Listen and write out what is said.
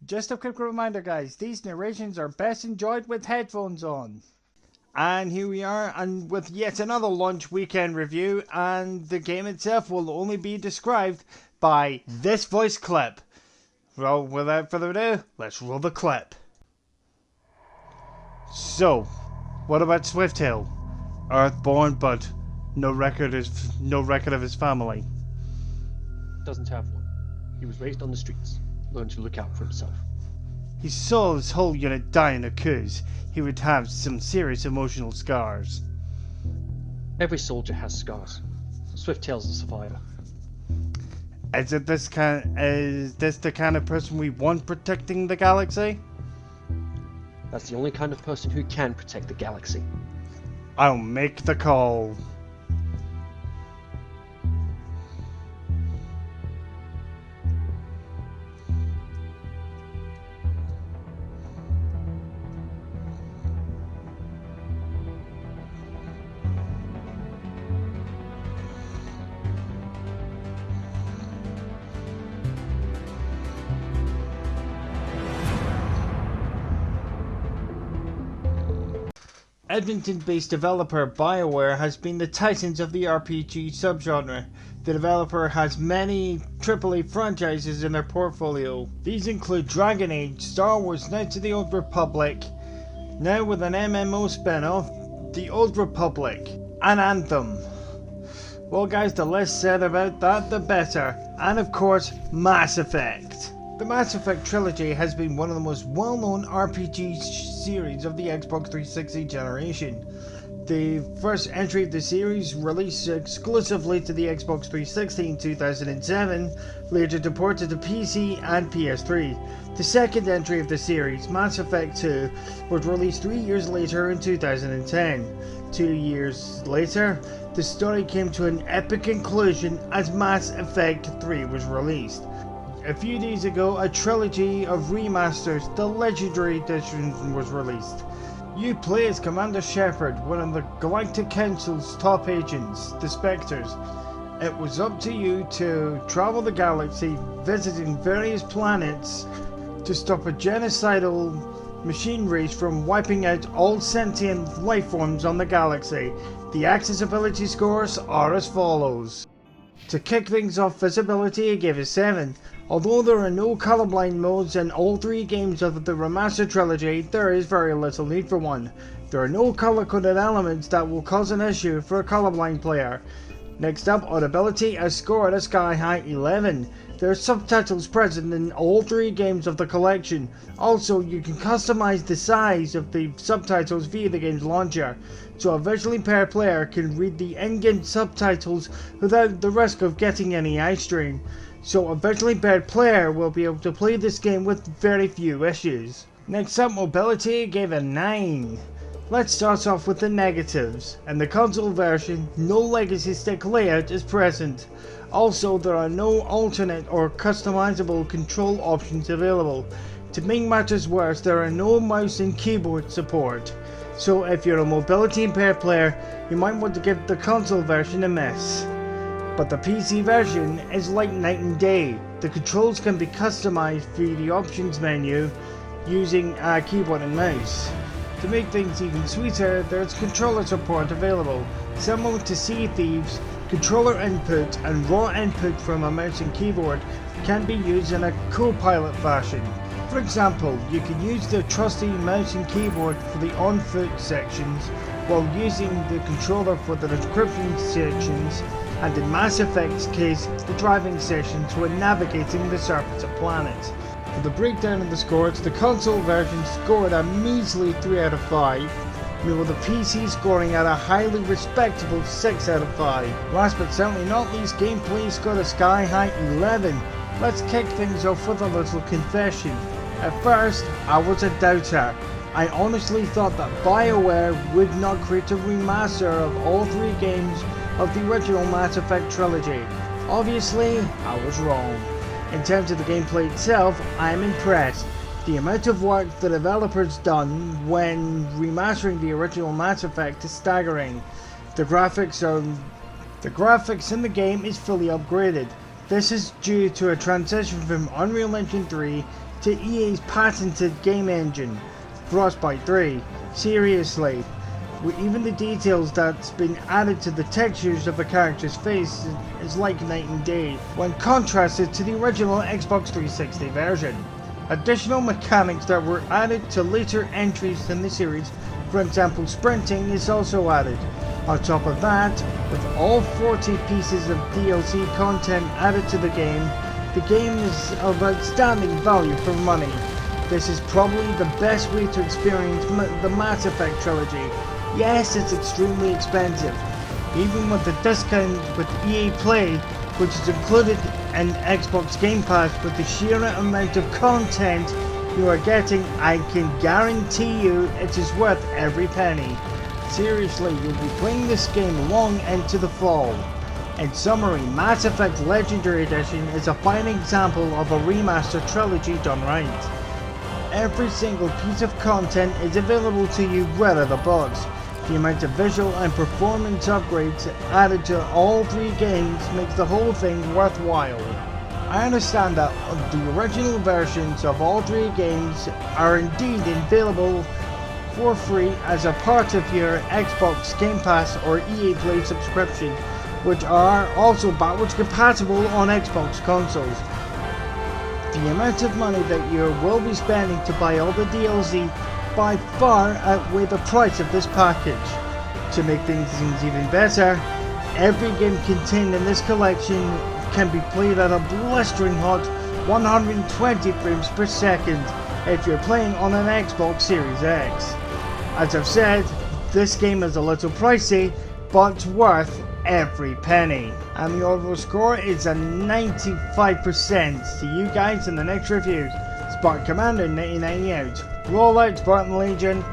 Just a quick reminder guys, these narrations are best enjoyed with headphones on. And here we are, and with yet another launch weekend review, and the game itself will only be described by this voice clip. Well, without further ado, let's roll the clip. So, what about Swifthill? Earthborn, but no record of his family. Doesn't have one. He was raised on the streets, learned to look out for himself. He saw his whole unit die in a cause. He would have some serious emotional scars. Every soldier has scars. Swifthill a survivor. Is this the kind of person we want protecting the galaxy? That's the only kind of person who can protect the galaxy. I'll make the call. Edmonton-based developer BioWare has been the titans of the RPG subgenre. The developer has many AAA franchises in their portfolio. These include Dragon Age, Star Wars Knights of the Old Republic, now with an MMO spin-off, The Old Republic, and Anthem. Well guys, the less said about that the better. And of course, Mass Effect. The Mass Effect trilogy has been one of the most well-known RPG series of the Xbox 360 generation. The first entry of the series released exclusively to the Xbox 360 in 2007, later ported to PC and PS3. The second entry of the series, Mass Effect 2, was released 3 years later in 2010. 2 years later, the story came to an epic conclusion as Mass Effect 3 was released. A few days ago, a trilogy of remasters, the Legendary Edition, was released. You play as Commander Shepard, one of the Galactic Council's top agents, the Spectres. It was up to you to travel the galaxy, visiting various planets, to stop a genocidal machine race from wiping out all sentient lifeforms on the galaxy. The accessibility scores are as follows. To kick things off, visibility I gave a 7. Although there are no colorblind modes in all 3 games of the remaster trilogy, there is very little need for one. There are no color-coded elements that will cause an issue for a colorblind player. Next up, audibility I scored a sky-high 11. There are subtitles present in all 3 games of the collection. Also, you can customize the size of the subtitles via the game's launcher, so a visually impaired player can read the in-game subtitles without the risk of getting any eye strain. So a visually impaired player will be able to play this game with very few issues. Next up, mobility gave a 9. Let's start off with the negatives. In the console version, no legacy stick layout is present. Also, there are no alternate or customizable control options available. To make matters worse, there are no mouse and keyboard support. So if you're a mobility impaired player, you might want to give the console version a miss. But the PC version is like night and day. The controls can be customized via the options menu using a keyboard and mouse. To make things even sweeter, there's controller support available. Similar to Sea Thieves, controller input and raw input from a mouse and keyboard can be used in a co-pilot fashion. For example, you can use the trusty mouse and keyboard for the on-foot sections, while using the controller for the description sections, and in Mass Effect's case, the driving sections when navigating the surface of planets. For the breakdown of the scores, the console version scored a measly 3 out of 5, with the PC scoring at a highly respectable 6 out of 5. Last but certainly not least, gameplay scored a sky-high 11. Let's kick things off with a little confession. At first, I was a doubter. I honestly thought that BioWare would not create a remaster of all 3 games of the original Mass Effect trilogy. Obviously, I was wrong. In terms of the gameplay itself, I am impressed. The amount of work the developers done when remastering the original Mass Effect is staggering. The graphics in the game is fully upgraded. This is due to a transition from Unreal Engine 3 to EA's patented game engine, Frostbite 3. Seriously, with even the details that's been added to the textures of a character's face is like night and day when contrasted to the original Xbox 360 version. Additional mechanics that were added to later entries in the series, for example sprinting, is also added. On top of that, with all 40 pieces of DLC content added to the game is of outstanding value for money. This is probably the best way to experience the Mass Effect trilogy. Yes, it's extremely expensive, even with the discount with EA Play, which is included in Xbox Game Pass. With the sheer amount of content you are getting, I can guarantee you it is worth every penny. Seriously, you'll be playing this game long into the fall. In summary, Mass Effect Legendary Edition is a fine example of a remaster trilogy done right. Every single piece of content is available to you right out of the box. The amount of visual and performance upgrades added to all three games makes the whole thing worthwhile. I understand that the original versions of all three games are indeed available for free as a part of your Xbox Game Pass or EA Play subscription, which are also backwards compatible on Xbox consoles. The amount of money that you will be spending to buy all the DLC by far outweigh the price of this package. To make things even better, every game contained in this collection can be played at a blistering hot 120 frames per second if you're playing on an Xbox Series X. As I've said, this game is a little pricey, but worth every penny. And the overall score is a 95%. See you guys in the next review. Spark Commander 1990 out. Roll out, Spartan Legion.